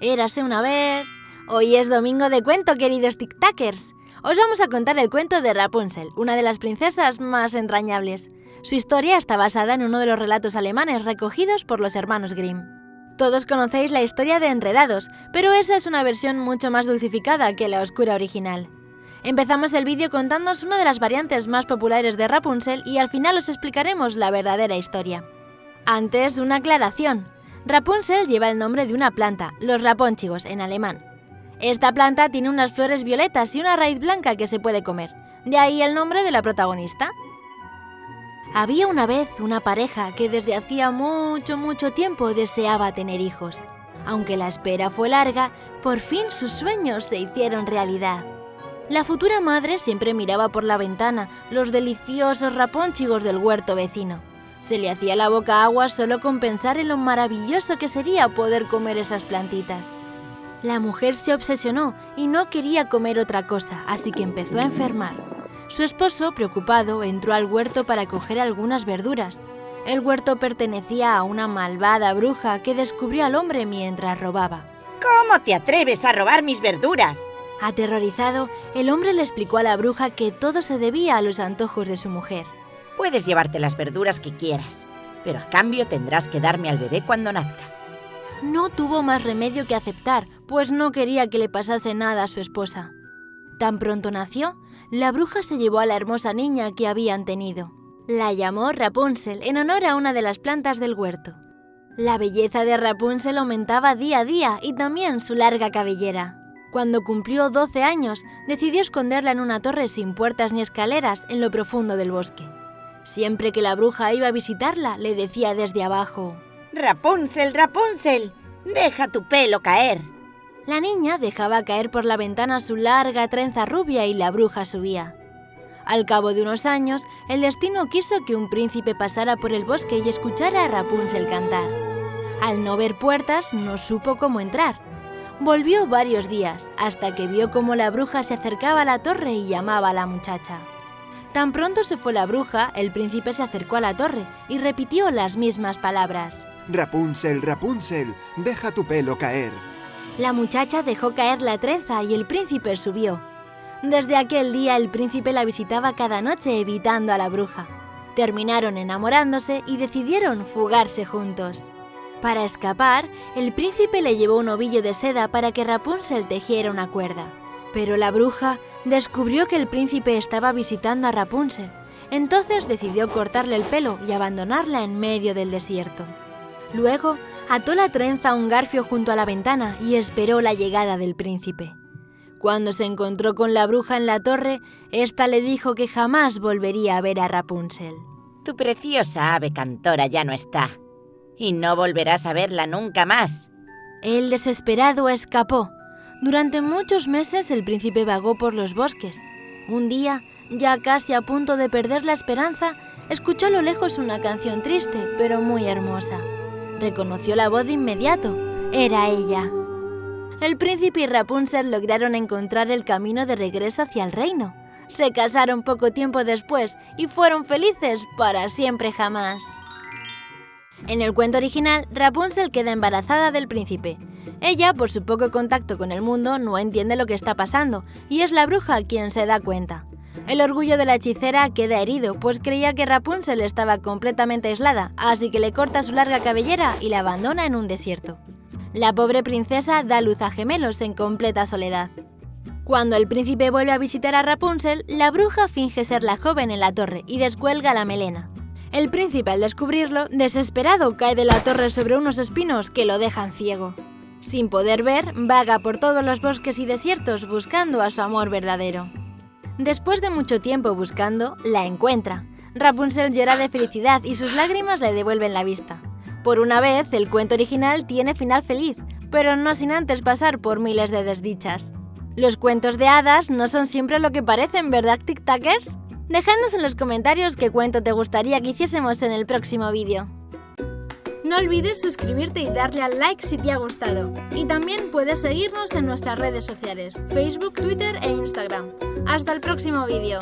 Érase una vez... Hoy es domingo de cuento, queridos tic-tackers. Os vamos a contar el cuento de Rapunzel, una de las princesas más entrañables. Su historia está basada en uno de los relatos alemanes recogidos por los hermanos Grimm. Todos conocéis la historia de Enredados, pero esa es una versión mucho más dulcificada que la oscura original. Empezamos el vídeo contándoos una de las variantes más populares de Rapunzel y al final os explicaremos la verdadera historia. Antes, una aclaración. Rapunzel lleva el nombre de una planta, los rapónchigos en alemán. Esta planta tiene unas flores violetas y una raíz blanca que se puede comer, de ahí el nombre de la protagonista. Había una vez una pareja que desde hacía mucho tiempo deseaba tener hijos. Aunque la espera fue larga, por fin sus sueños se hicieron realidad. La futura madre siempre miraba por la ventana los deliciosos rapónchigos del huerto vecino. Se le hacía la boca agua solo con pensar en lo maravilloso que sería poder comer esas plantitas. La mujer se obsesionó y no quería comer otra cosa, así que empezó a enfermar. Su esposo, preocupado, entró al huerto para coger algunas verduras. El huerto pertenecía a una malvada bruja que descubrió al hombre mientras robaba. ¿Cómo te atreves a robar mis verduras? Aterrorizado, el hombre le explicó a la bruja que todo se debía a los antojos de su mujer. Puedes llevarte las verduras que quieras, pero a cambio tendrás que darme al bebé cuando nazca. No tuvo más remedio que aceptar, pues no quería que le pasase nada a su esposa. Tan pronto nació, la bruja se llevó a la hermosa niña que habían tenido. La llamó Rapunzel en honor a una de las plantas del huerto. La belleza de Rapunzel aumentaba día a día y también su larga cabellera. Cuando cumplió 12 años, decidió esconderla en una torre sin puertas ni escaleras en lo profundo del bosque. Siempre que la bruja iba a visitarla, le decía desde abajo: Rapunzel, Rapunzel, deja tu pelo caer. La niña dejaba caer por la ventana su larga trenza rubia y la bruja subía. Al cabo de unos años, el destino quiso que un príncipe pasara por el bosque y escuchara a Rapunzel cantar. Al no ver puertas, no supo cómo entrar. Volvió varios días, hasta que vio cómo la bruja se acercaba a la torre y llamaba a la muchacha. Tan pronto se fue la bruja, el príncipe se acercó a la torre y repitió las mismas palabras. Rapunzel, Rapunzel, deja tu pelo caer. La muchacha dejó caer la trenza y el príncipe subió. Desde aquel día el príncipe la visitaba cada noche evitando a la bruja. Terminaron enamorándose y decidieron fugarse juntos. Para escapar, el príncipe le llevó un ovillo de seda para que Rapunzel tejiera una cuerda. Pero la bruja descubrió que el príncipe estaba visitando a Rapunzel. Entonces decidió cortarle el pelo y abandonarla en medio del desierto. Luego, ató la trenza a un garfio junto a la ventana y esperó la llegada del príncipe. Cuando se encontró con la bruja en la torre, ésta le dijo que jamás volvería a ver a Rapunzel. Tu preciosa ave cantora ya no está, y no volverás a verla nunca más. El desesperado escapó. Durante muchos meses el príncipe vagó por los bosques. Un día, ya casi a punto de perder la esperanza, escuchó a lo lejos una canción triste, pero muy hermosa. Reconoció la voz de inmediato. Era ella. El príncipe y Rapunzel lograron encontrar el camino de regreso hacia el reino. Se casaron poco tiempo después y fueron felices para siempre jamás. En el cuento original, Rapunzel queda embarazada del príncipe. Ella, por su poco contacto con el mundo, no entiende lo que está pasando y es la bruja quien se da cuenta. El orgullo de la hechicera queda herido, pues creía que Rapunzel estaba completamente aislada, así que le corta su larga cabellera y la abandona en un desierto. La pobre princesa da luz a gemelos en completa soledad. Cuando el príncipe vuelve a visitar a Rapunzel, la bruja finge ser la joven en la torre y descuelga la melena. El príncipe, al descubrirlo, desesperado, cae de la torre sobre unos espinos que lo dejan ciego. Sin poder ver, vaga por todos los bosques y desiertos buscando a su amor verdadero. Después de mucho tiempo buscando, la encuentra. Rapunzel llora de felicidad y sus lágrimas le devuelven la vista. Por una vez, el cuento original tiene final feliz, pero no sin antes pasar por miles de desdichas. Los cuentos de hadas no son siempre lo que parecen, ¿verdad, tic-tackers? Dejadnos en los comentarios qué cuento te gustaría que hiciésemos en el próximo vídeo. No olvides suscribirte y darle al like si te ha gustado. Y también puedes seguirnos en nuestras redes sociales, Facebook, Twitter e Instagram. ¡Hasta el próximo vídeo!